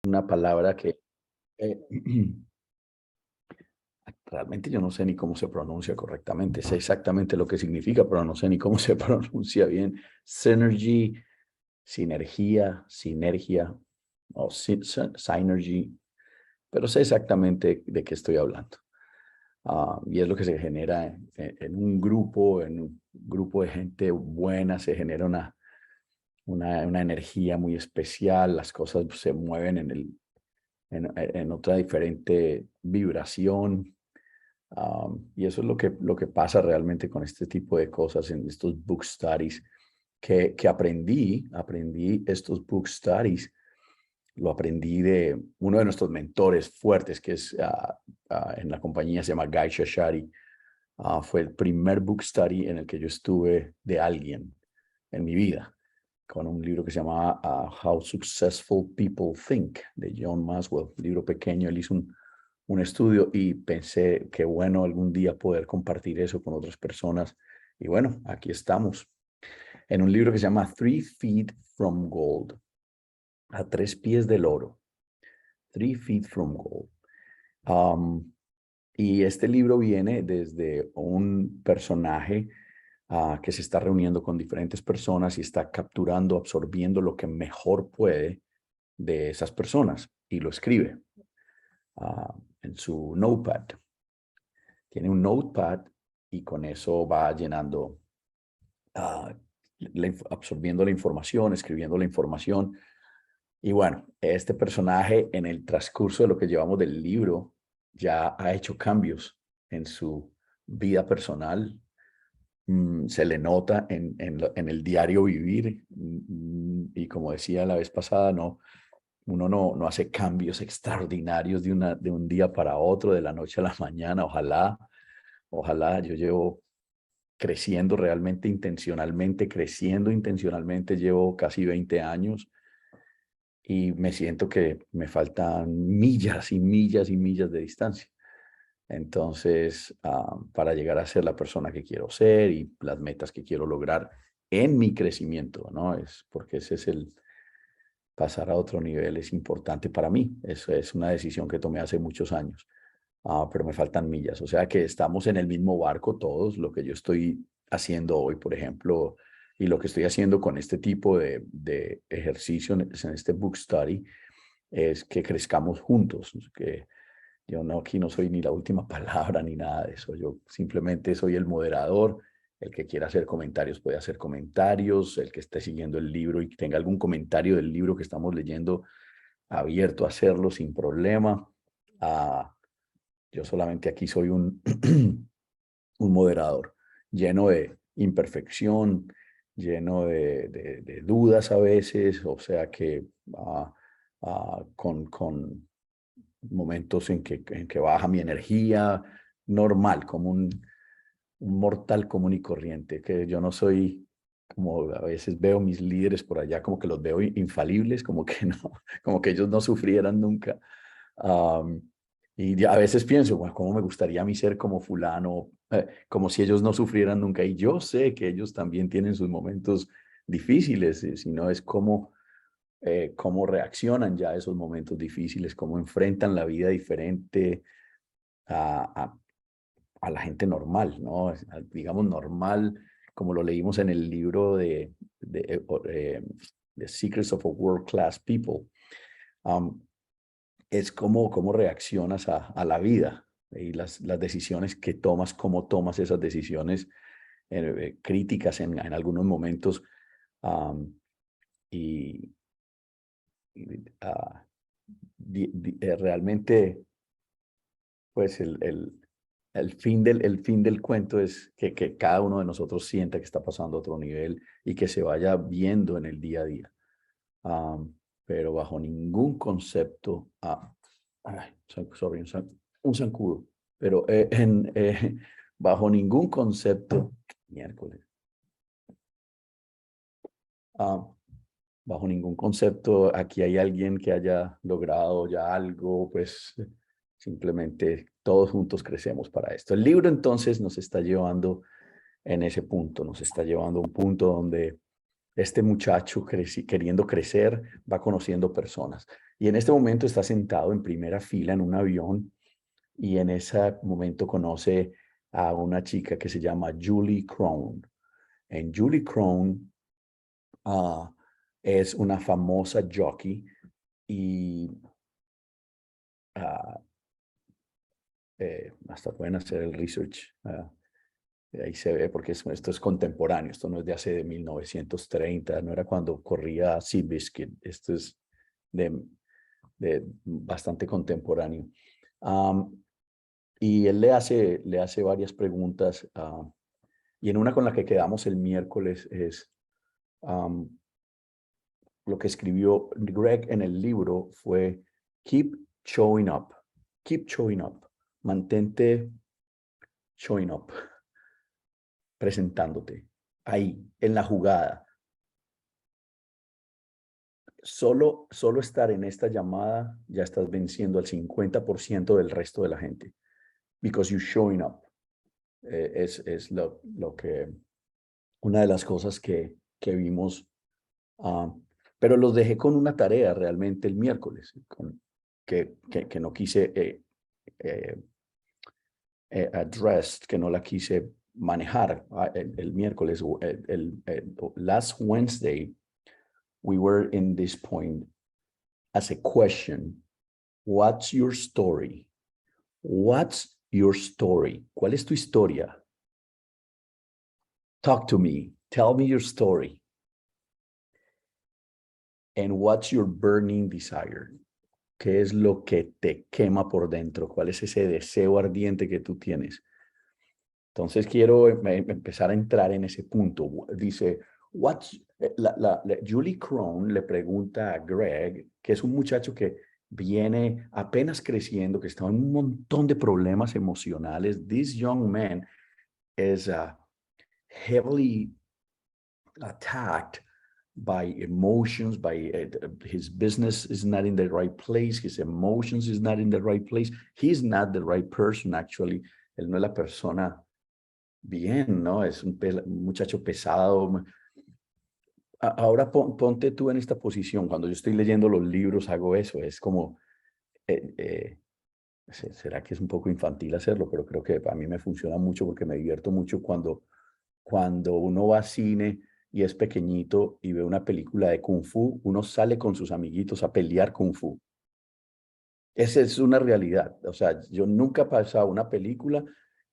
una palabra que eh, realmente yo no sé ni cómo se pronuncia correctamente. Sé exactamente lo que significa, pero no sé ni cómo se pronuncia bien. Synergy, sinergia, sinergia o synergy, pero sé exactamente de qué estoy hablando. Y es lo que se genera en un grupo de gente buena, se genera una energía muy especial, las cosas se mueven en otra diferente vibración. Y eso es lo que pasa realmente con este tipo de cosas en estos book studies que aprendí estos book studies, lo aprendí de uno de nuestros mentores fuertes, que es en la compañía, se llama Guy Shashari. Fue el primer book study en el que yo estuve de alguien en mi vida, con un libro que se llamaba How Successful People Think, de John Maswell, un libro pequeño. Él hizo un estudio y pensé que bueno algún día poder compartir eso con otras personas. Y bueno, aquí estamos, en un libro que se llama 3 Feet from Gold, a 3 pies del oro, 3 Feet from Gold. Y este libro viene desde un personaje que se está reuniendo con diferentes personas y está capturando, absorbiendo lo que mejor puede de esas personas y lo escribe en su notepad. Tiene un notepad y con eso va llenando, uh, absorbiendo la información, escribiendo la información. Y bueno, este personaje en el transcurso de lo que llevamos del libro ya ha hecho cambios en su vida personal. Se le nota en el diario vivir. Y como decía la vez pasada, uno no hace cambios extraordinarios de un día para otro, de la noche a la mañana. Ojalá yo llevo creciendo realmente intencionalmente, creciendo intencionalmente, llevo casi 20 años y me siento que me faltan millas y millas y millas de distancia. Entonces, para llegar a ser la persona que quiero ser y las metas que quiero lograr en mi crecimiento, ¿no? Es porque ese es el pasar a otro nivel, es importante para mí. Eso es una decisión que tomé hace muchos años. Pero me faltan millas. O sea que estamos en el mismo barco todos. Lo que yo estoy haciendo hoy, por ejemplo, y lo que estoy haciendo con este tipo de ejercicio en este book study, es que crezcamos juntos, que yo no, aquí no soy ni la última palabra ni nada de eso. Yo simplemente soy el moderador. El que quiera hacer comentarios puede hacer comentarios. El que esté siguiendo el libro y tenga algún comentario del libro que estamos leyendo, abierto a hacerlo sin problema. Yo solamente aquí soy un moderador lleno de imperfección, lleno de dudas a veces, o sea que con momentos en que baja mi energía, normal, como un mortal común y corriente, que yo no soy, como a veces veo mis líderes por allá, como que los veo infalibles, como que no, como que ellos no sufrieran nunca. Um, y a veces pienso, bueno, ¿cómo me gustaría a mí ser como fulano? Como si ellos no sufrieran nunca. Y yo sé que ellos también tienen sus momentos difíciles, si no es cómo reaccionan ya a esos momentos difíciles, cómo enfrentan la vida diferente a, a, a la gente normal, ¿no? Digamos normal, como lo leímos en el libro de The Secrets of a World Class People. Um, es cómo reaccionas a la vida y las decisiones que tomas, cómo tomas esas decisiones críticas en algunos momentos. um, y y, realmente, pues el fin del cuento es que cada uno de nosotros sienta que está pasando a otro nivel y que se vaya viendo en el día a día. Um, pero bajo ningún concepto, sorry, un zancudo, pero bajo ningún concepto, miércoles, ah, bajo ningún concepto, aquí hay alguien que haya logrado ya algo, pues simplemente todos juntos crecemos para esto. El libro entonces nos está llevando en ese punto, nos está llevando a un punto donde este muchacho queriendo crecer va conociendo personas Y en este momento está sentado en primera fila en un avión y en ese momento conoce a una chica que se llama Julie Crone. En Julie Crone es una famosa jockey y hasta pueden hacer el research. Ahí se ve porque esto es contemporáneo, esto no es de hace de 1930, no era cuando corría Seabiscuit, esto es de bastante contemporáneo. Y él le hace varias preguntas y en una con la que quedamos el miércoles es lo que escribió Greg en el libro fue keep showing up, mantente showing up, presentándote ahí en la jugada. Solo estar en esta llamada ya estás venciendo al 50% del resto de la gente because you're showing up. Es lo que una de las cosas que vimos, pero los dejé con una tarea realmente el miércoles, que no quise address, que no la quise manejar el miércoles. Last Wednesday, we were in this point as a question, what's your story? What's your story? ¿Cuál es tu historia? Talk to me. Tell me your story. And what's your burning desire? ¿Qué es lo que te quema por dentro? ¿Cuál es ese deseo ardiente que tú tienes? Entonces quiero empezar a entrar en ese punto. Dice, Julie Crone le pregunta a Greg, que es un muchacho que viene apenas creciendo, que está en un montón de problemas emocionales. This young man is heavily attacked by emotions, by his business is not in the right place, his emotions is not in the right place, he's not the right person actually, él no es la persona bien, ¿no? Es un muchacho pesado. Ahora ponte tú en esta posición, cuando yo estoy leyendo los libros hago eso, es como, será que es un poco infantil hacerlo, pero creo que a mí me funciona mucho porque me divierto mucho cuando uno va a cine y es pequeñito y ve una película de Kung Fu, uno sale con sus amiguitos a pelear Kung Fu. Esa es una realidad. O sea, yo nunca he pasado una película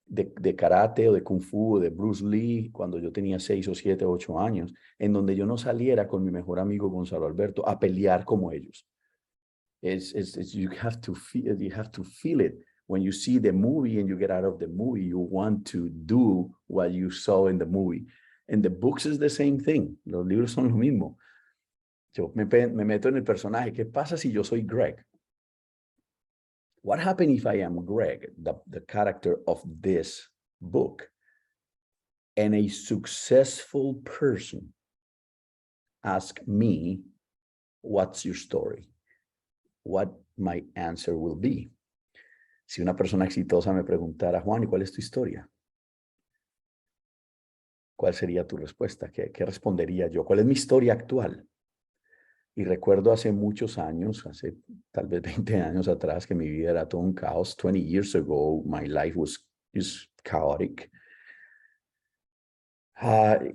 de karate o de Kung Fu o de Bruce Lee cuando yo tenía 6 o 7 o 8 años, en donde yo no saliera con mi mejor amigo Gonzalo Alberto a pelear como ellos. You have to feel it. When you see the movie and you get out of the movie, you want to do what you saw in the movie. And the books is the same thing. Los libros son lo mismo. Yo me meto en el personaje. ¿Qué pasa si yo soy Greg? What happened if I am Greg, the character of this book, and a successful person ask me, what's your story? What my answer will be. Si una persona exitosa me preguntara, Juan, ¿y cuál es tu historia? ¿Cuál sería tu respuesta? ¿Qué respondería yo? ¿Cuál es mi historia actual? Y recuerdo hace muchos años, hace tal vez 20 años atrás, que mi vida era todo un caos. 20 years ago, my life was just chaotic. I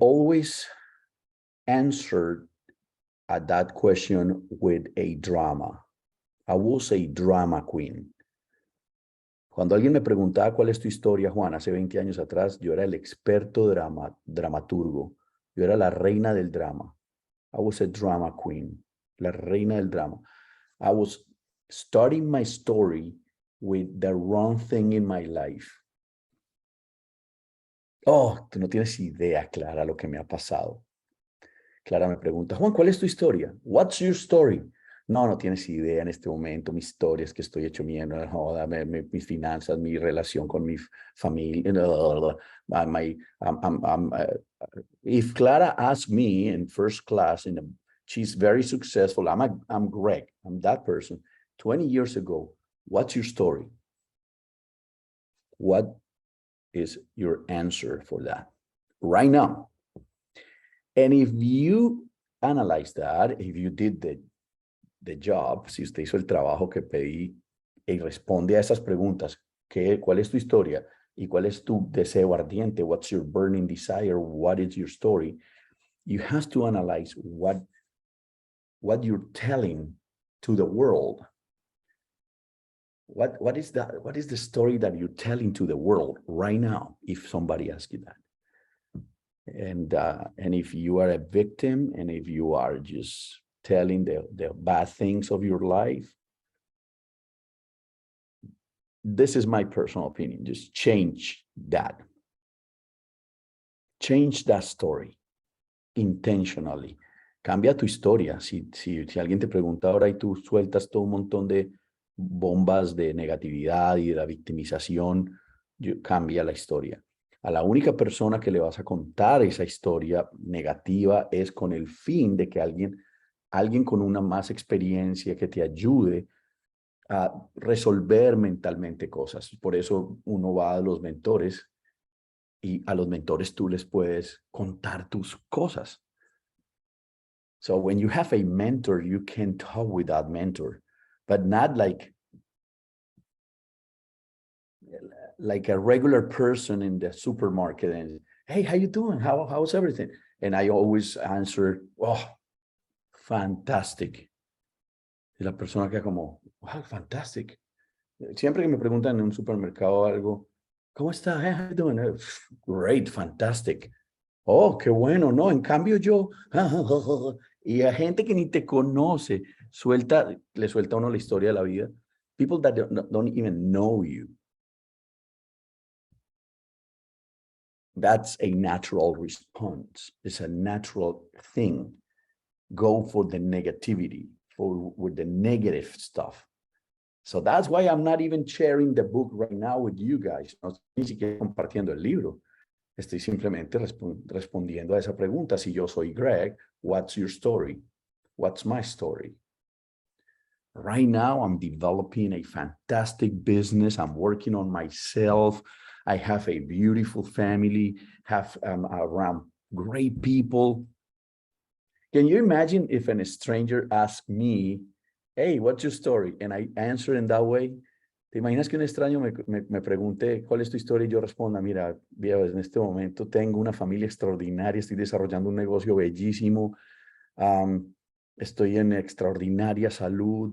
always answered at that question with a drama. I was a drama queen. Cuando alguien me preguntaba cuál es tu historia, Juan, hace 20 años atrás, yo era el experto dramaturgo. Yo era la reina del drama. I was a drama queen, la reina del drama. I was starting my story with the wrong thing in my life. Oh, tú no tienes idea, Clara, lo que me ha pasado. Clara me pregunta, Juan, ¿cuál es tu historia? What's your story? No, no tienes idea en este momento. Mi historia es que estoy hecho mierda, joda, mis finanzas, mi relación con mi familia. If Clara asked me in first class, she's very successful. I'm Greg. I'm that person. 20 years ago, what's your story? What is your answer for that right now? And if you analyze that, if you did the job, si usted hizo el trabajo que pedí y responde a esas preguntas, ¿cuál es tu historia? ¿Y cuál es tu deseo ardiente? What's your burning desire? What is your story? You have to analyze what you're telling to the world. What is the story that you're telling to the world right now, if somebody asks you that? And if you are a victim, and if you are just telling the bad things of your life, this is my personal opinion. Just change that. Change that story intentionally. Cambia tu historia. Si alguien te pregunta ahora y tú sueltas todo un montón de bombas de negatividad y de la victimización, cambia la historia. A la única persona que le vas a contar esa historia negativa es con el fin de que alguien con una más experiencia que te ayude a resolver mentalmente cosas. Por eso uno va a los mentores y a los mentores tú les puedes contar tus cosas. So when you have a mentor, you can talk with that mentor, but not like a regular person in the supermarket and, hey, how you doing? How's everything? And I always answer, oh, fantastic. Y la persona queda como, wow, fantastic. Siempre que me preguntan en un supermercado algo, ¿cómo está? Hey, how you doing? Great, fantastic. Oh, qué bueno, ¿no? En cambio yo, y a gente que ni te conoce, le suelta a uno la historia de la vida. People that don't even know you. That's a natural response. It's a natural thing. Go for the negativity, with the negative stuff. So that's why I'm not even sharing the book right now with you guys. No estoy ni siquiera compartiendo el libro. Estoy simplemente respondiendo a esa pregunta. Si yo soy Greg, what's your story? What's my story? Right now, I'm developing a fantastic business. I'm working on myself. I have a beautiful family, have around great people. Can you imagine if a stranger asked me, hey, what's your story? And I answer in that way? ¿Te imaginas que un extraño me pregunte cuál es tu historia y yo responda, mira, en este momento tengo una familia extraordinaria, estoy desarrollando un negocio bellísimo, estoy en extraordinaria salud.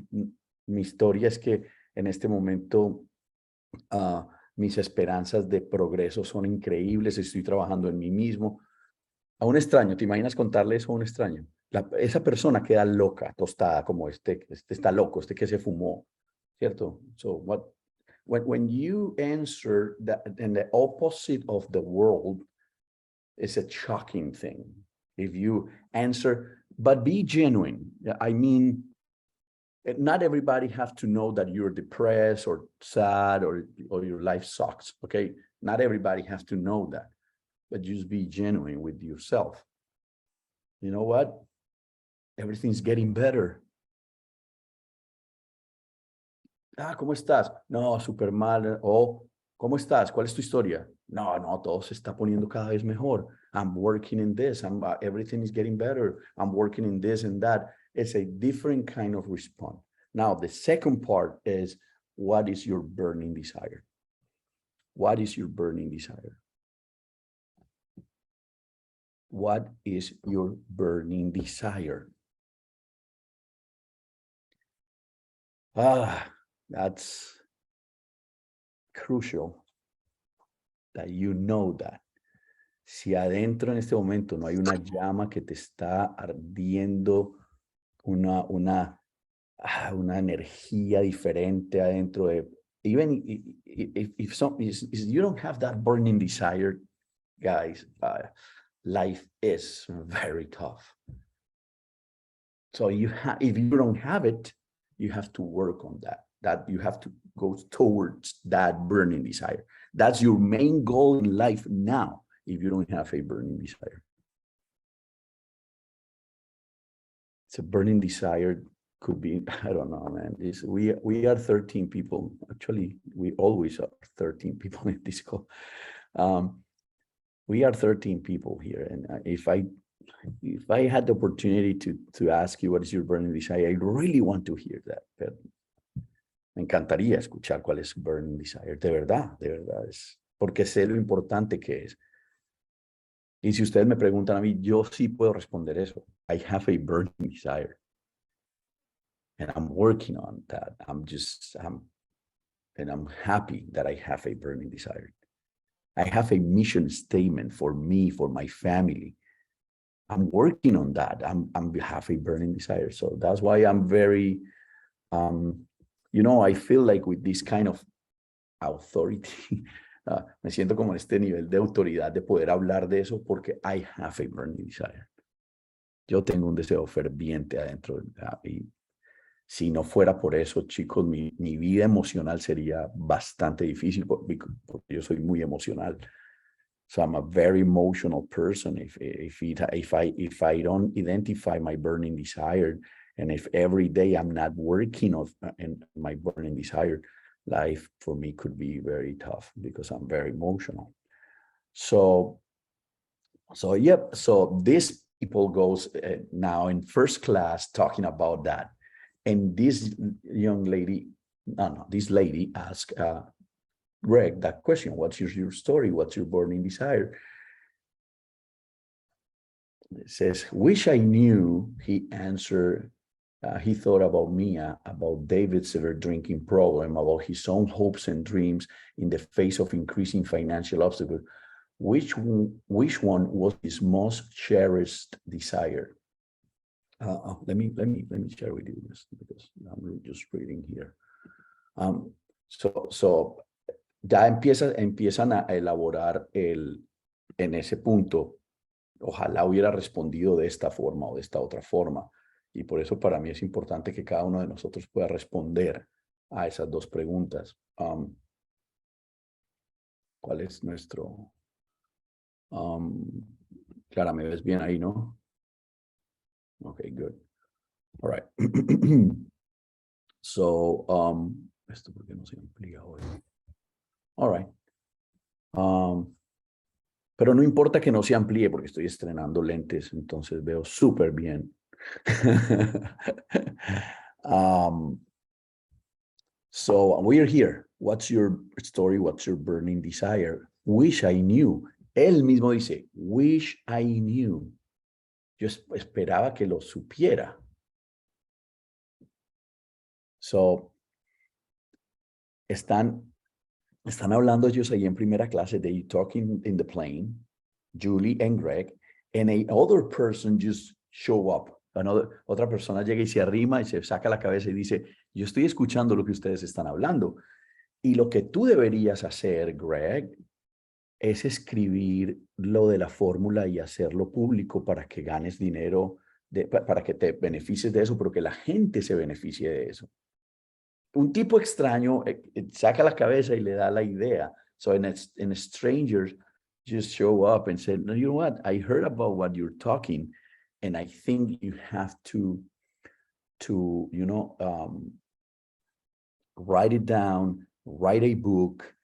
Mi historia es que en este momento mis esperanzas de progreso son increíbles, estoy trabajando en mí mismo. A un extraño, ¿te imaginas contarle eso a un extraño? Esa persona queda loca, tostada, como este está loco, que se fumó, ¿cierto? So when you answer that in the opposite of the world, it's a shocking thing. If you answer, but be genuine. I mean, not everybody has to know that you're depressed or sad or your life sucks, okay? Not everybody has to know that, but just be genuine with yourself. You know what? Everything's getting better. ¿Cómo estás? No, súper mal. ¿Cómo estás? ¿Cuál es tu historia? No, todo se está poniendo cada vez mejor. I'm working in this. Everything is getting better. I'm working in this and that. It's a different kind of response. Now, the second part is, what is your burning desire? What is your burning desire? What is your burning desire? That's crucial that you know that. Si adentro en este momento no hay una llama que te está ardiendo, una energía diferente adentro de, even if you don't have that burning desire, guys, life is very tough. So if you don't have it, you have to work on that you have to go towards that burning desire. That's your main goal in life now, if you don't have a burning desire. It's a burning desire could be, I don't know, man. We are 13 people. Actually, we always are 13 people in this call. We are 13 people here. And if I if I had the opportunity to ask you what is your burning desire, I really want to hear that. Pero me encantaría escuchar cuál es su burning desire. De verdad, es porque sé lo importante que es. Y si ustedes me preguntan a mí, yo sí puedo responder eso. I have a burning desire. And I'm working on that. And I'm happy that I have a burning desire. I have a mission statement for me, for my family. I'm working on that. I'm have a burning desire. So that's why I'm very, I feel like with this kind of authority, me siento como en este nivel de autoridad de poder hablar de eso porque I have a burning desire. Yo tengo un deseo ferviente adentro. Y si no fuera por eso, chicos, mi vida emocional sería bastante difícil porque yo soy muy emocional. So I'm a very emotional person. If I don't identify my burning desire, and if every day I'm not working on my burning desire, life for me could be very tough because I'm very emotional. So this people goes now in first class talking about that. And this young lady, this lady asked Greg that question, what's your story? What's your burning desire? It says, wish I knew, he answered. He thought about Mia, about David's severe drinking problem, about his own hopes and dreams in the face of increasing financial obstacles. Which one was his most cherished desire? Let me share with you this because I'm just reading here. So ya empiezan a elaborar en ese punto. Ojalá hubiera respondido de esta forma o de esta otra forma. Y por eso para mí es importante que cada uno de nosotros pueda responder a esas dos preguntas. ¿Cuál es nuestro? Clara, ¿me ves bien ahí, no? Okay, good. All right. So, esto porque no se amplía hoy. All right. Pero no importa que no se amplíe porque estoy estrenando lentes, entonces veo súper bien. So we're here. What's your story? What's your burning desire? Wish I knew. Él mismo dice, wish I knew. Yo esperaba que lo supiera. So, están hablando ellos ahí en primera clase. They talking in the plane, Julie and Greg, and a other person just show up. Otra persona llega y se arrima y se saca la cabeza y dice, yo estoy escuchando lo que ustedes están hablando. Y lo que tú deberías hacer, Greg, es escribir lo de la fórmula y hacerlo público para que ganes dinero, para que te beneficies de eso, pero que la gente se beneficie de eso. Un tipo extraño saca la cabeza y le da la idea. So and strangers just show up and say, no, you know what? I heard about what you're talking, and I think you have to write it down, write a book,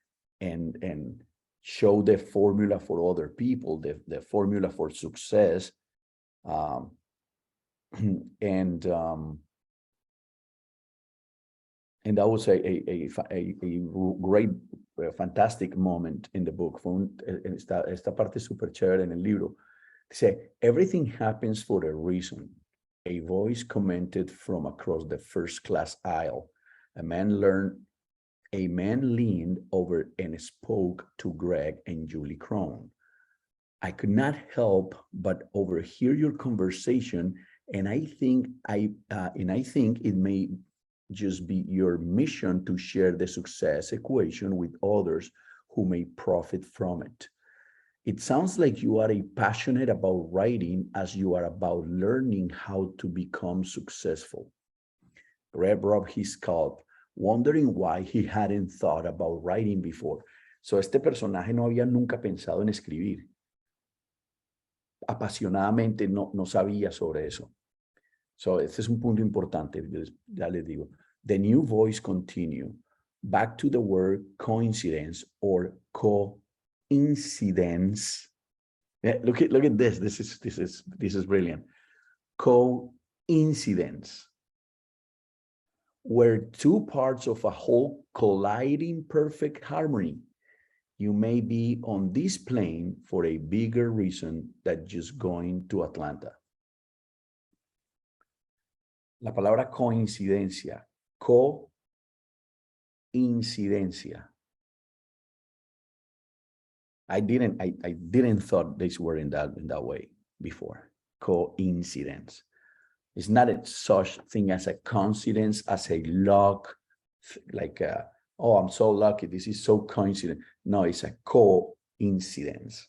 and show the formula for other people, the formula for success. And that was a great, fantastic moment in the book. Esta parte súper chévere en el libro. Dice, everything happens for a reason. A voice commented from across the first class aisle. A man leaned over and spoke to Greg and Julie Crone. I could not help but overhear your conversation, and I think it may just be your mission to share the success equation with others who may profit from it. It sounds like you are passionate about writing as you are about learning how to become successful. Greg rubbed his scalp, wondering why he hadn't thought about writing before. So este personaje no había nunca pensado en escribir. Apasionadamente no sabía sobre eso. So este es un punto importante, ya les digo. The new voice continued, back to the word coincidence or coincidence. Yeah, look at this. This is brilliant. Coincidence, where two parts of a whole collide in perfect harmony. You may be on this plane for a bigger reason than just going to Atlanta. La palabra coincidencia, coincidencia. I didn't thought this word in that way before. Coincidence. It's not a such thing as a coincidence, as a luck, like oh, I'm so lucky. This is so coincident. No, it's a coincidence.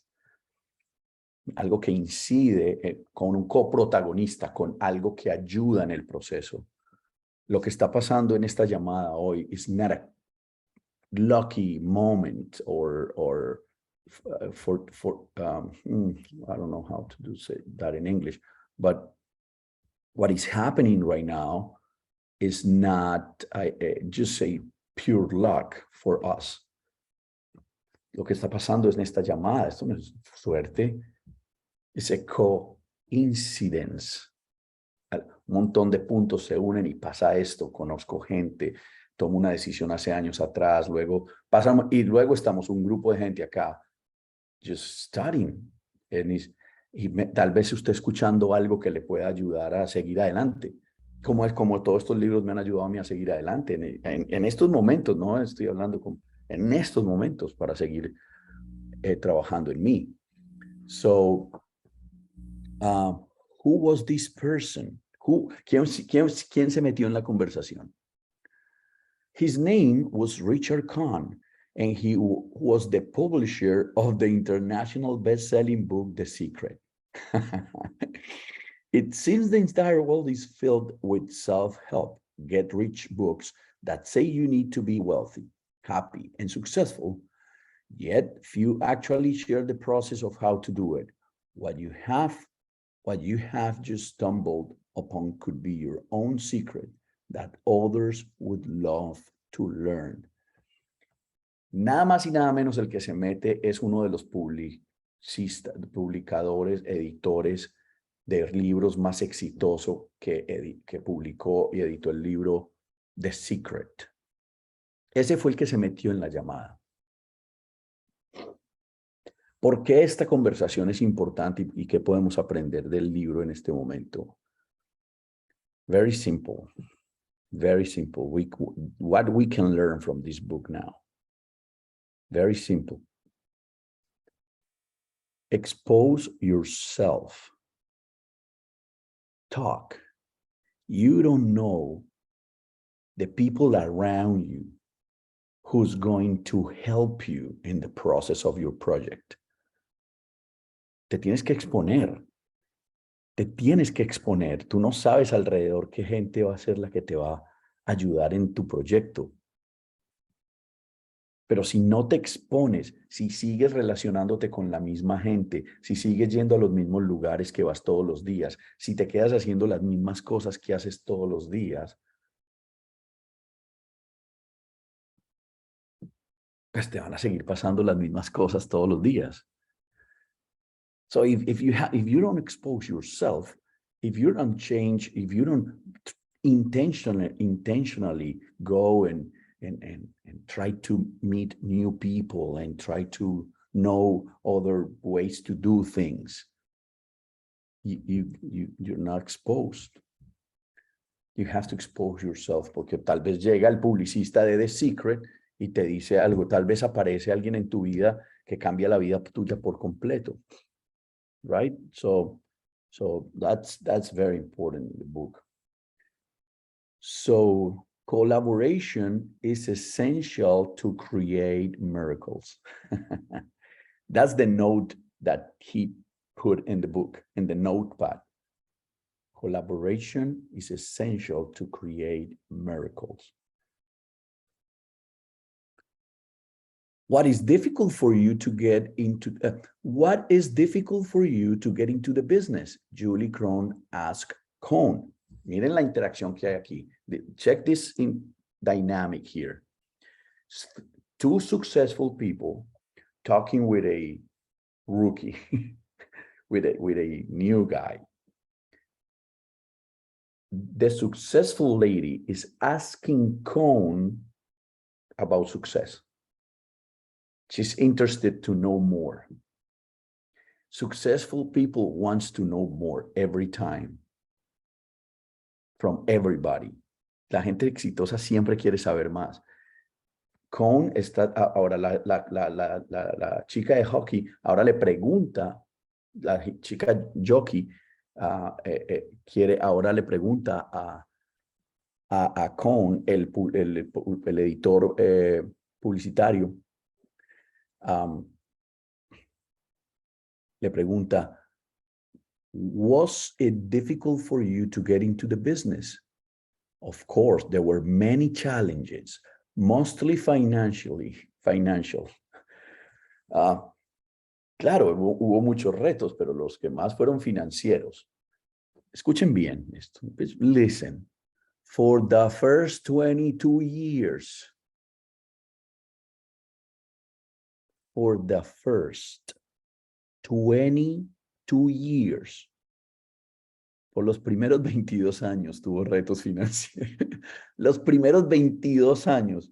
Algo que incide con un coprotagonista, con algo que ayuda en el proceso. Lo que está pasando en esta llamada hoy is not a lucky moment or I don't know how to say that in English, but what is happening right now is not just say pure luck for us. Lo que está pasando en esta llamada, esto no es suerte, es a coincidence. Un montón de puntos se unen y pasa esto. Conozco gente, tomo una decisión hace años atrás, luego pasamos y luego estamos un grupo de gente acá just studying. Tal vez usted escuchando algo que le pueda ayudar a seguir adelante. Como todos estos libros me han ayudado a mí a seguir adelante en estos momentos, no estoy hablando en estos momentos para seguir trabajando en mí. So, who was this person? ¿Quién se metió en la conversación? His name was Richard Kahn, and he was the publisher of the international best-selling book, The Secret. It seems the entire world is filled with self-help, get-rich books that say you need to be wealthy, happy, and successful, yet few actually share the process of how to do it. What you have just stumbled upon could be your own secret that others would love to learn. Nada más y nada menos el que se mete es uno de los publicadores, editores de libros más exitoso que publicó y editó el libro The Secret. Ese fue el que se metió en la llamada. ¿Por qué esta conversación es importante y qué podemos aprender del libro en este momento? Very simple. Very simple. What we can learn from this book now. Very simple. Expose yourself. Talk. You don't know the people around you who's going to help you in the process of your project. Te tienes que exponer. Te tienes que exponer. Tú no sabes alrededor qué gente va a ser la que te va a ayudar en tu proyecto. Pero si no te expones, si sigues relacionándote con la misma gente, si sigues yendo a los mismos lugares que vas todos los días, si te quedas haciendo las mismas cosas que haces todos los días, pues te van a seguir pasando las mismas cosas todos los días. So if you don't expose yourself, if you don't change, if you don't intentionally go and try to meet new people and try to know other ways to do things, you're not exposed. You have to expose yourself, porque tal vez llega el publicista de The Secret y te dice algo, tal vez aparece alguien en tu vida que cambia la vida tuya por completo. Right? So that's very important in the book. So collaboration is essential to create miracles. That's the note that he put in the book, in the notepad. Collaboration is essential to create miracles. What is difficult for you to get into the business? Julie Krohn asked Cohn. Miren la interacción que hay aquí. Check this in dynamic here. Two successful people talking with a rookie. with a new guy. The successful lady is asking Con about success. She's interested to know more. Successful people wants to know more every time from everybody. La gente exitosa siempre quiere saber más. Con está ahora la chica de hockey ahora le pregunta, la chica jockey ahora le pregunta a Con, el editor publicitario, le pregunta, was it difficult for you to get into the business? Of course, there were many challenges, mostly financial. Claro, hubo muchos retos, pero los que más fueron financieros. Escuchen bien esto. Listen. For the first 22 years, for the first 22 years, por los primeros 22 años tuvo retos financieros. Los primeros 22 años.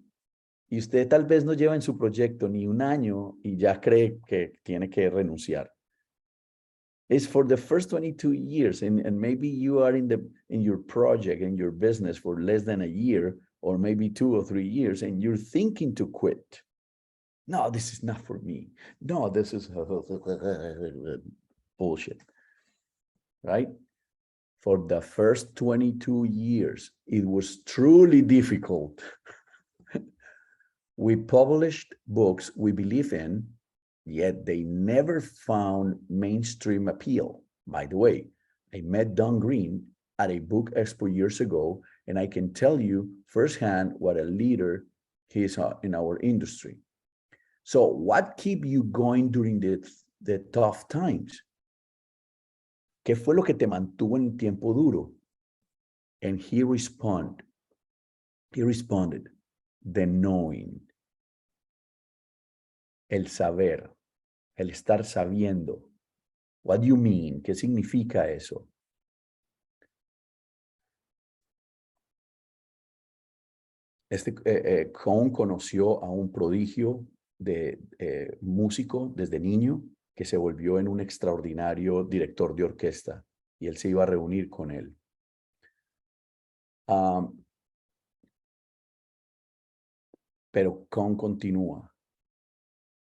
Y usted tal vez no lleva en su proyecto ni un año y ya cree que tiene que renunciar. It's for the first 22 years, and maybe you are in your project, in your business for less than a year, or maybe 2 or 3 years, and you're thinking to quit. No, this is not for me. No, this is bullshit, right? For the first 22 years, it was truly difficult. We published books we believe in, yet they never found mainstream appeal. By the way, I met Don Green at a book expo years ago, and I can tell you firsthand what a leader he is in our industry. So what keep you going during the tough times? ¿Qué fue lo que te mantuvo en tiempo duro? And he responded, the knowing. El saber, el estar sabiendo. What do you mean? ¿Qué significa eso? Cohn conoció a un prodigio de músico desde niño que se volvió en un extraordinario director de orquesta y él se iba a reunir con él. Pero Cohn continúa.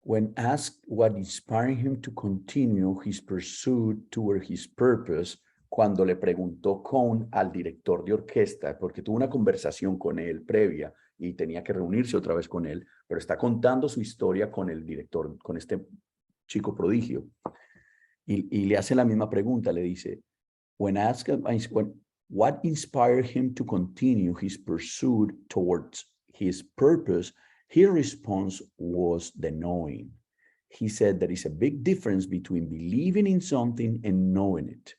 When asked what inspired him to continue his pursuit toward his purpose, cuando le preguntó Cohn al director de orquesta, porque tuvo una conversación con él previa y tenía que reunirse otra vez con él, pero está contando su historia con el director, con este chico prodigio. Y le hace la misma pregunta, le dice, what inspired him to continue his pursuit towards his purpose, his response was the knowing. He said there is a big difference between believing in something and knowing it.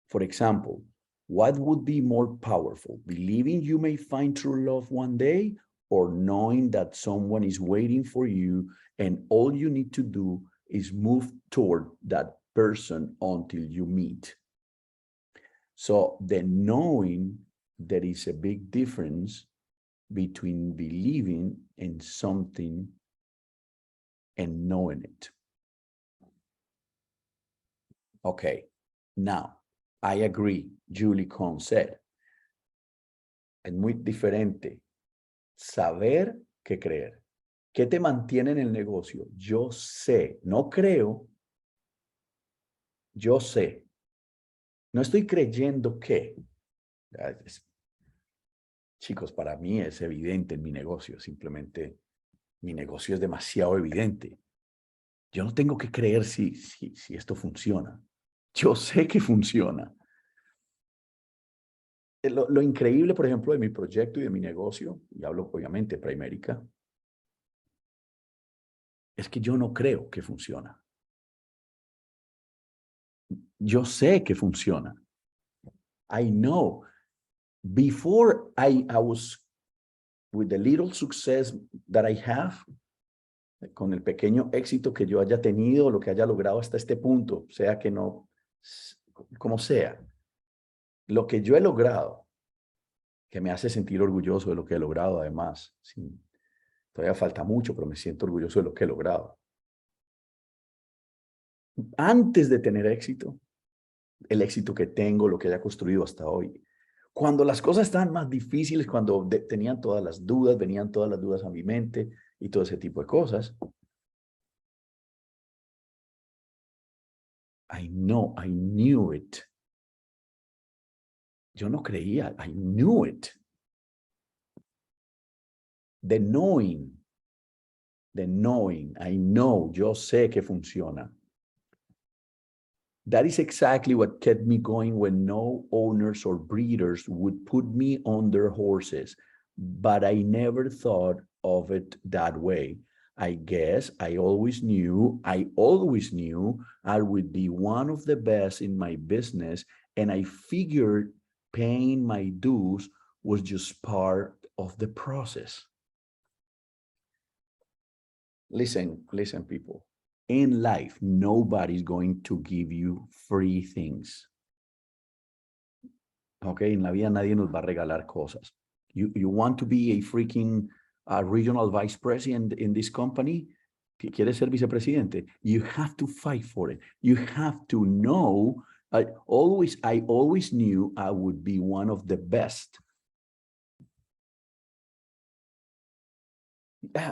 For example, what would be more powerful, believing you may find true love one day, or knowing that someone is waiting for you and all you need to do is move toward that person until you meet? So the knowing, there is a big difference between believing in something and knowing it. Okay, now, I agree, Julie Cohn said. Es muy diferente saber que creer. ¿Qué te mantiene en el negocio? Yo sé, no creo, yo sé. No estoy creyendo que. Chicos, para mí es evidente en mi negocio, simplemente mi negocio es demasiado evidente. Yo no tengo que creer si esto funciona. Yo sé que funciona. Lo increíble, por ejemplo, de mi proyecto y de mi negocio, y hablo obviamente para América, es que yo no creo que funciona. Yo sé que funciona. I know. Before I was with the little success that I have, con el pequeño éxito que yo haya tenido, lo que haya logrado hasta este punto, sea que no, como sea, lo que yo he logrado, que me hace sentir orgulloso de lo que he logrado, además, sí, todavía falta mucho, pero me siento orgulloso de lo que he logrado. Antes de tener éxito, el éxito que tengo, lo que haya construido hasta hoy. Cuando las cosas estaban más difíciles, cuando tenían todas las dudas, venían todas las dudas a mi mente y todo ese tipo de cosas, I knew it. Yo no creía, I knew it. The knowing, I know, yo sé que funciona. That is exactly what kept me going when no owners or breeders would put me on their horses, but I never thought of it that way. I guess I always knew I would be one of the best in my business, and I figured paying my dues was just part of the process. Listen, people. In life, nobody's going to give you free things. Okay, en la vida nadie nos va a regalar cosas. You want to be a freaking regional vice president in this company? ¿Quieres ser vicepresidente? You have to fight for it. You have to know. I always knew I would be one of the best.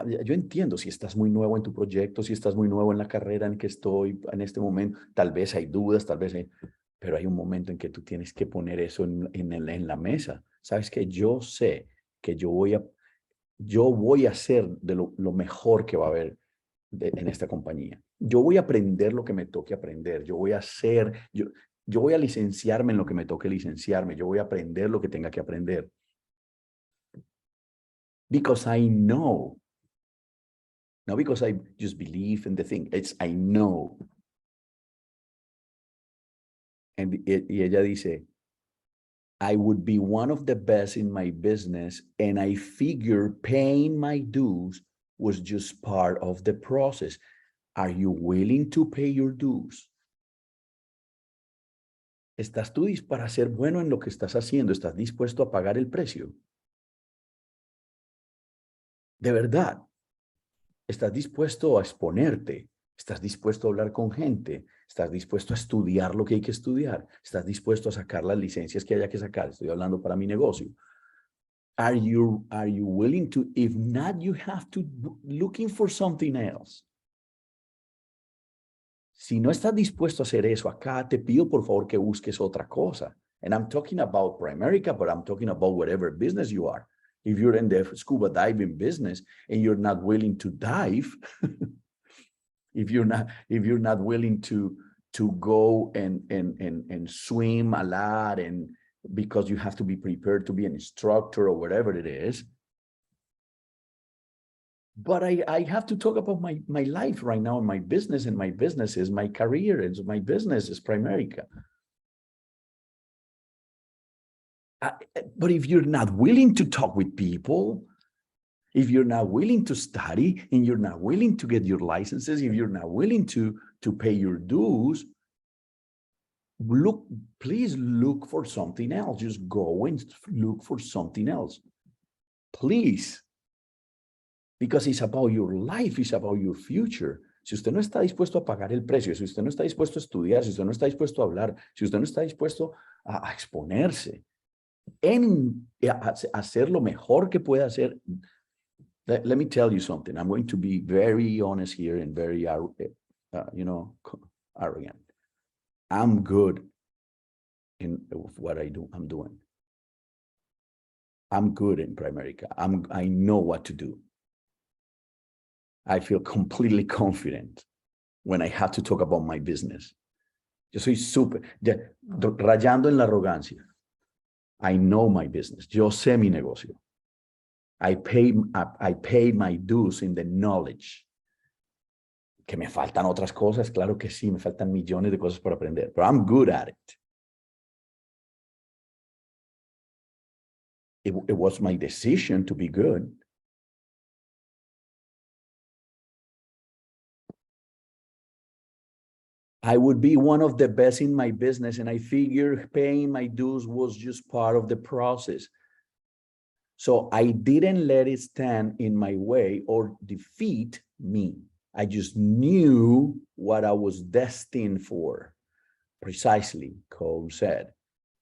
Yo entiendo si estás muy nuevo en tu proyecto, si estás muy nuevo en la carrera en que estoy en este momento, tal vez hay dudas, pero hay un momento en que tú tienes que poner eso en la mesa. Sabes que yo sé que yo voy a hacer de lo mejor que va a haber en esta compañía. Yo voy a aprender lo que me toque aprender. Yo voy a licenciarme en lo que me toque licenciarme. Yo voy a aprender lo que tenga que aprender. Because I know. Not because I just believe in the thing. It's I know. Y ella dice, I would be one of the best in my business, and I figure paying my dues was just part of the process. Are you willing to pay your dues? ¿Estás tú para ser bueno en lo que estás haciendo? ¿Estás dispuesto a pagar el precio? De verdad. ¿Estás dispuesto a exponerte? ¿Estás dispuesto a hablar con gente? ¿Estás dispuesto a estudiar lo que hay que estudiar? ¿Estás dispuesto a sacar las licencias que haya que sacar? Estoy hablando para mi negocio. Are you willing to? If not, you have to looking for something else. Si no estás dispuesto a hacer eso acá, te pido por favor que busques otra cosa. And I'm talking about Primerica, but I'm talking about whatever business you are. If you're in the scuba diving business and you're not willing to dive, if you're not willing to go and swim a lot, and because you have to be prepared to be an instructor or whatever it is. But I have to talk about my life right now and my business, and my business is my career, and my business is Primerica. But if you're not willing to talk with people, if you're not willing to study, and you're not willing to get your licenses, if you're not willing to pay your dues, please look for something else. Just go and look for something else. Please. Because it's about your life, it's about your future. Si usted no está dispuesto a pagar el precio, si usted no está dispuesto a estudiar, si usted no está dispuesto a hablar, si usted no está dispuesto a exponerse, a hacer lo mejor que pueda hacer. Let me tell you something. I'm going to be very honest here and very, arrogant. I'm good in what I'm doing. I'm good in Primerica. I know what to do. I feel completely confident when I have to talk about my business. Yo soy rayando en la arrogancia. I know my business. Yo sé mi negocio. I pay my dues in the knowledge. Que me faltan otras cosas, claro que sí, me faltan millones de cosas por aprender, but I'm good at it. It was my decision to be good. I would be one of the best in my business, and I figured paying my dues was just part of the process. So I didn't let it stand in my way or defeat me. I just knew what I was destined for. Precisely, Cole said.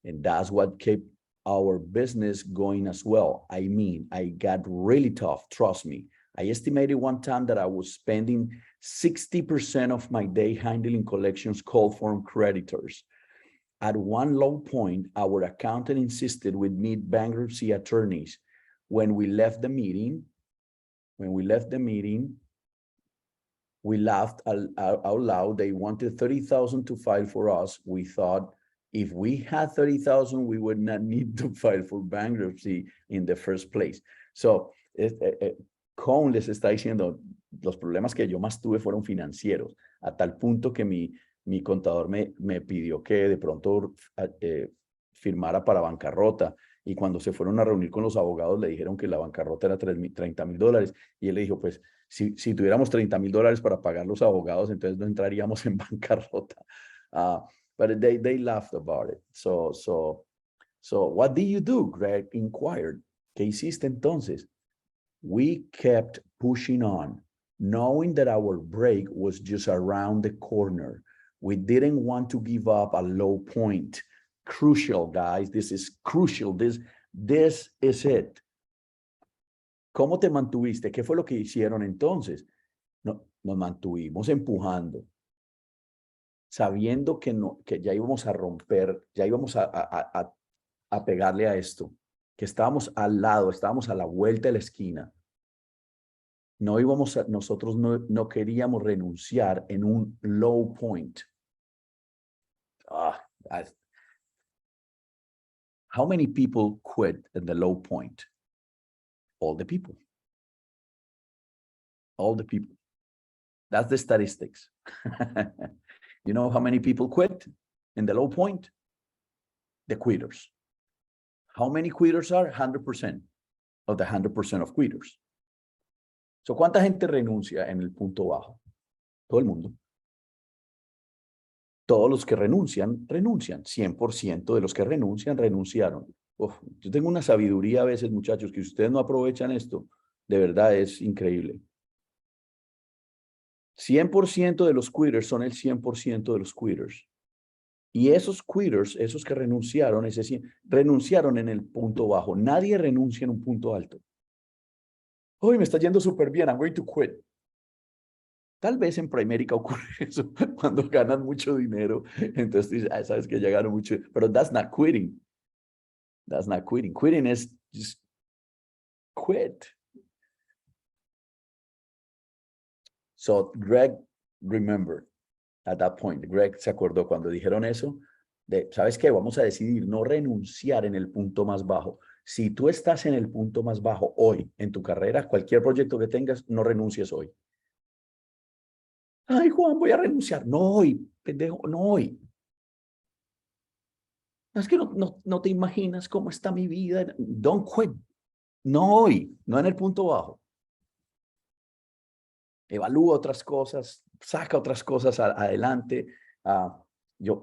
And that's what kept our business going as well. I mean, I got really tough, trust me. I estimated one time that I was spending 60% of my day handling collections called from creditors. At one low point, our accountant insisted we meet bankruptcy attorneys. When we left the meeting, we laughed out loud. They wanted 30,000 to file for us. We thought if we had 30,000, we would not need to file for bankruptcy in the first place. So, Cone les está diciendo, los problemas que yo más tuve fueron financieros, a tal punto que mi contador me pidió que de pronto firmara para bancarrota. Y cuando se fueron a reunir con los abogados, le dijeron que la bancarrota era $30,000. Y él le dijo, pues, si tuviéramos $30,000 para pagar los abogados, entonces no entraríamos en bancarrota. But they laughed about it. So what did you do? Greg inquired. ¿Qué hiciste entonces? We kept pushing on, knowing that our break was just around the corner. We didn't want to give up a low point. Crucial, guys. This is crucial. This is it. ¿Cómo te mantuviste? ¿Qué fue lo que hicieron entonces? No, nos mantuvimos empujando, sabiendo que ya íbamos a romper, ya íbamos a pegarle a esto, que estábamos al lado, estábamos a la vuelta de la esquina. Nosotros no queríamos renunciar en un low point. How many people quit at the low point? All the people. All the people. That's the statistics. You know how many people quit in the low point? The quitters. How many quitters are? 100% of the 100% of quitters. So, ¿cuánta gente renuncia en el punto bajo? Todo el mundo. Todos los que renuncian, renuncian. 100% de los que renuncian, renunciaron. Uf, yo tengo una sabiduría a veces, muchachos, que si ustedes no aprovechan esto, de verdad es increíble. 100% de los quitters son el 100% de los quitters. Y esos quitters, esos que renunciaron, renunciaron en el punto bajo. Nadie renuncia en un punto alto. Hoy me está yendo súper bien, I'm going to quit. Tal vez en Primérica ocurre eso, cuando ganan mucho dinero, entonces dices, sabes que ya gano mucho, pero that's not quitting. That's not quitting. Quitting is just quit. So Greg remembered at that point. Greg se acordó cuando dijeron eso, ¿sabes qué? Vamos a decidir no renunciar en el punto más bajo. Si tú estás en el punto más bajo hoy en tu carrera, cualquier proyecto que tengas, no renuncies hoy. Ay, Juan, voy a renunciar. No hoy, pendejo, no hoy. Es que no te imaginas cómo está mi vida. Don't quit. No hoy, no en el punto bajo. Evalúa otras cosas, saca otras cosas adelante. Yo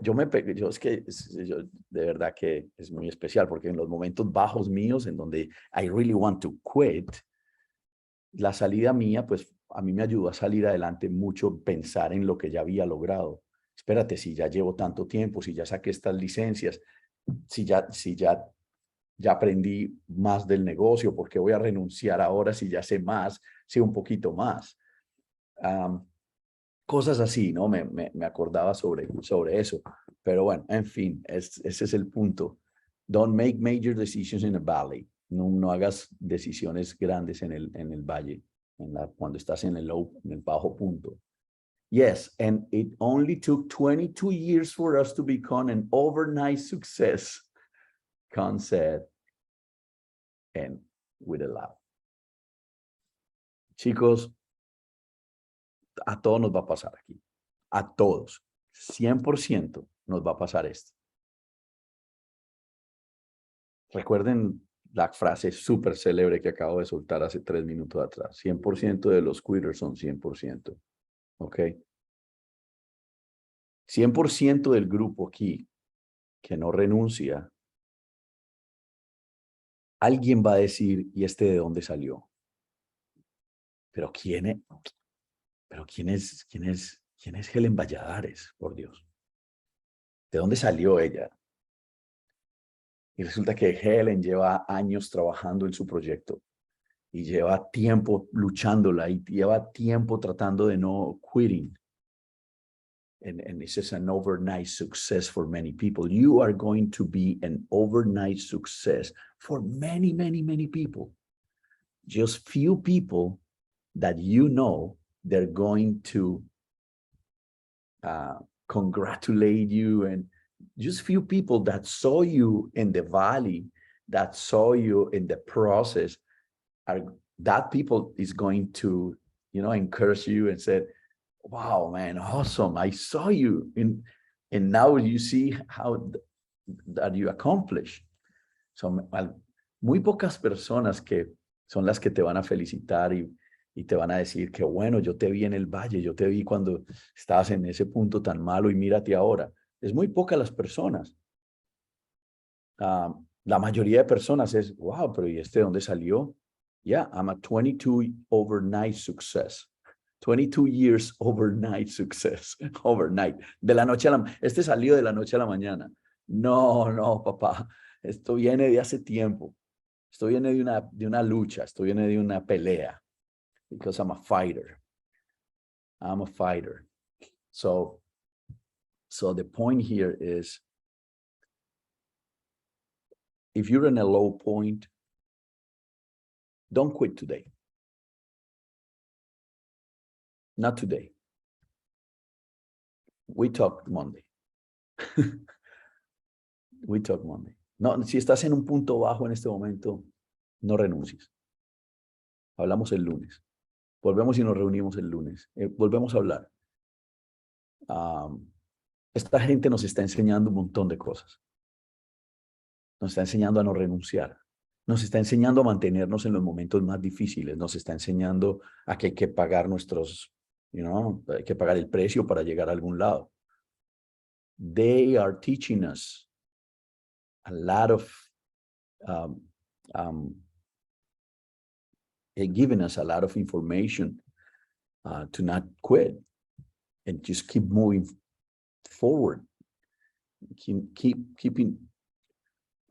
es que de verdad que es muy especial porque en los momentos bajos míos en donde I really want to quit, la salida mía, pues a mí me ayudó a salir adelante mucho pensar en lo que ya había logrado. Espérate, si ya llevo tanto tiempo, si ya saqué estas licencias, si ya aprendí más del negocio, ¿por qué voy a renunciar ahora si ya sé más, sé un poquito más? Cosas así, ¿no? Me acordaba sobre eso. Pero bueno, en fin, ese es el punto. Don't make major decisions in a valley. No hagas decisiones grandes en el valle, cuando estás en el bajo punto. Yes, and it only took 22 years for us to become an overnight success, Khan said, and with a laugh. Chicos, a todos nos va a pasar aquí. A todos. 100% nos va a pasar esto. Recuerden la frase súper célebre que acabo de soltar hace 3 minutos atrás. 100% de los quitters son 100%. ¿Ok? 100% del grupo aquí que no renuncia, alguien va a decir, ¿y este de dónde salió? Pero ¿quién es Helen Valladares, por Dios? ¿De dónde salió ella? Y resulta que Helen lleva años trabajando en su proyecto y lleva tiempo luchándola y lleva tiempo tratando de no quitting. And this is an overnight success for many people. You are going to be an overnight success for many, many, many people. Just few people that you know, they're going to congratulate you, and just few people that saw you in the valley, that saw you in the process, are that people is going to, encourage you and said, wow, man, awesome. I saw you and now you see how that you accomplish. Son muy pocas personas que son las que te van a felicitar y te van a decir que bueno, yo te vi en el valle, yo te vi cuando estabas en ese punto tan malo y mírate ahora. Es muy pocas las personas. La mayoría de personas es, wow, pero ¿y este de dónde salió? Yeah, I'm a 22 overnight success. 22 years overnight success. Overnight. De la noche a la... Este salió de la noche a la mañana. No, no, papá. Esto viene de hace tiempo. Esto viene de una lucha. Esto viene de una pelea. Because I'm a fighter. I'm a fighter. So the point here is, if you're in a low point, don't quit today. Not today. We talk Monday. We talk Monday. No, si estás en un punto bajo en este momento, no renuncies. Hablamos el lunes. Volvemos y nos reunimos el lunes. Volvemos a hablar. Esta gente nos está enseñando un montón de cosas. Nos está enseñando a no renunciar. Nos está enseñando a mantenernos en los momentos más difíciles. Nos está enseñando a que hay que pagar hay que pagar el precio para llegar a algún lado. They are teaching us a lot of, giving us a lot of information to not quit and just keep moving forward.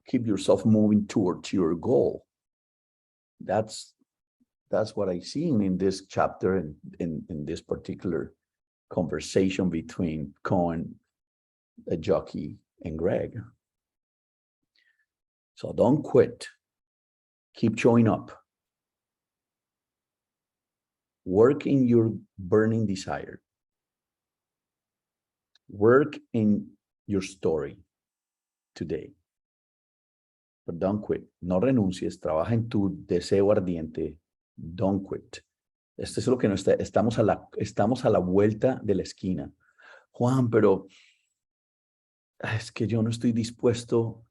Keep yourself moving towards your goal. That's what I see in this chapter and in this particular conversation between Cohen, Jockey, and Greg. So don't quit. Keep showing up. Work in your burning desire. Work in your story today. But don't quit. No renuncies. Trabaja en tu deseo ardiente. Don't quit. Esto es lo que estamos a la vuelta de la esquina. Juan, pero es que yo no estoy dispuesto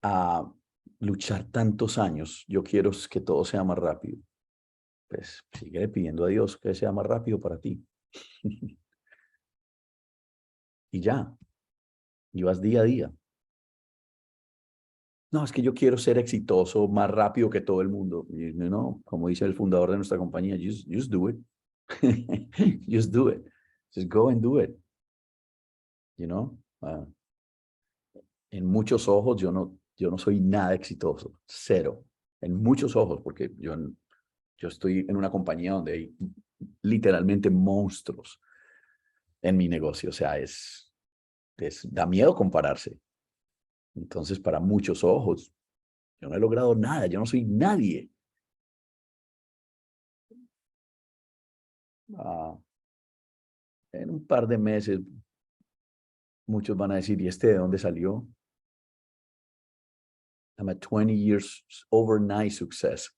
a luchar tantos años. Yo quiero que todo sea más rápido. Pues sigue pidiendo a Dios que sea más rápido para ti. Y ya. Y vas día a día. No, es que yo quiero ser exitoso más rápido que todo el mundo. Y no, como dice el fundador de nuestra compañía, just do it. Just do it. Just go and do it. En muchos ojos yo no soy nada exitoso. Cero. En muchos ojos, porque yo estoy en una compañía donde hay literalmente monstruos en mi negocio. O sea, da miedo compararse. Entonces, para muchos ojos, yo no he logrado nada. Yo no soy nadie. En un par de meses, muchos van a decir, ¿y este de dónde salió? I'm a 20 years overnight success.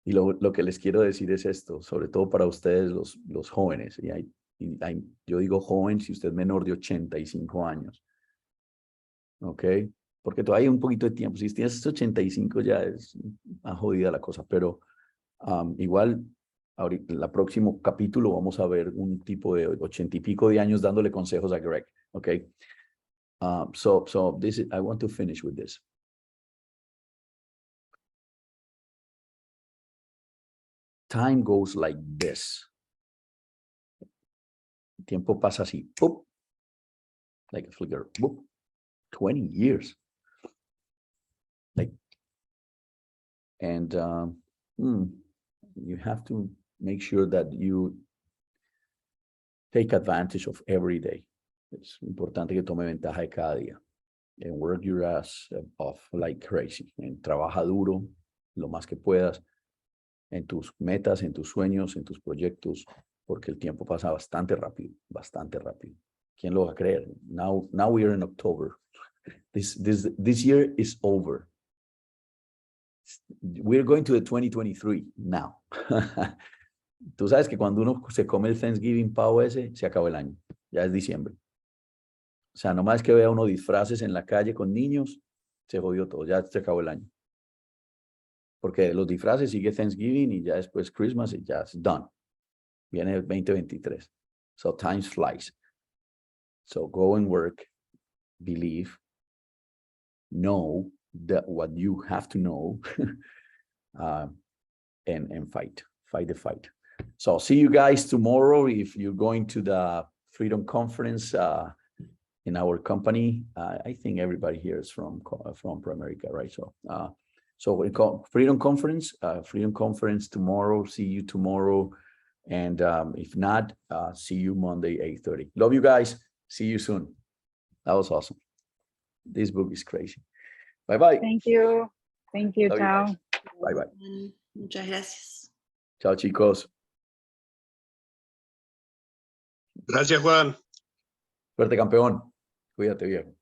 Y lo que les quiero decir es esto, sobre todo para ustedes los jóvenes. Yo digo joven si usted es menor de 85 años. ¿Ok? Porque todavía hay un poquito de tiempo. Si tienes 85 ya es más jodida la cosa, pero igual ahorita, el próximo capítulo vamos a ver un tipo de 80 y pico de años dándole consejos a Greg. Okay. So this is, I want to finish with this. Time goes like this. El tiempo pasa así. Boop, like a flicker. Boop. 20 years. Like, and you have to make sure that you take advantage of every day. Es importante que tome ventaja de cada día. And work your ass off like crazy. And trabaja duro lo más que puedas en tus metas, en tus sueños, en tus proyectos, porque el tiempo pasa bastante rápido, bastante rápido. ¿Quién lo va a creer? Now we are in October. This year is over. We're going to the 2023 now. Tú sabes que cuando uno se come el Thanksgiving pavo ese, se acabó el año. Ya es diciembre. O sea, nomás que vea uno disfraces en la calle con niños, se jodió todo, ya se acabó el año. Porque los disfraces sigue Thanksgiving y ya después Christmas y ya es done. Viene el 2023. So time flies. So go and work, believe, know that what you have to know, and fight the fight. So see you guys tomorrow. If you're going to the Freedom Conference in our company, I think everybody here is from America, right? So we call Freedom Conference tomorrow. See you tomorrow. And if not, see you Monday, 8:30. Love you guys. See you soon. That was awesome. This book is crazy. Bye-bye. Thank you. Thank you. Love Chao. you bye-bye. Muchas gracias. Chao, chicos. Gracias, Juan. Suerte, campeón. Cuídate, viejo.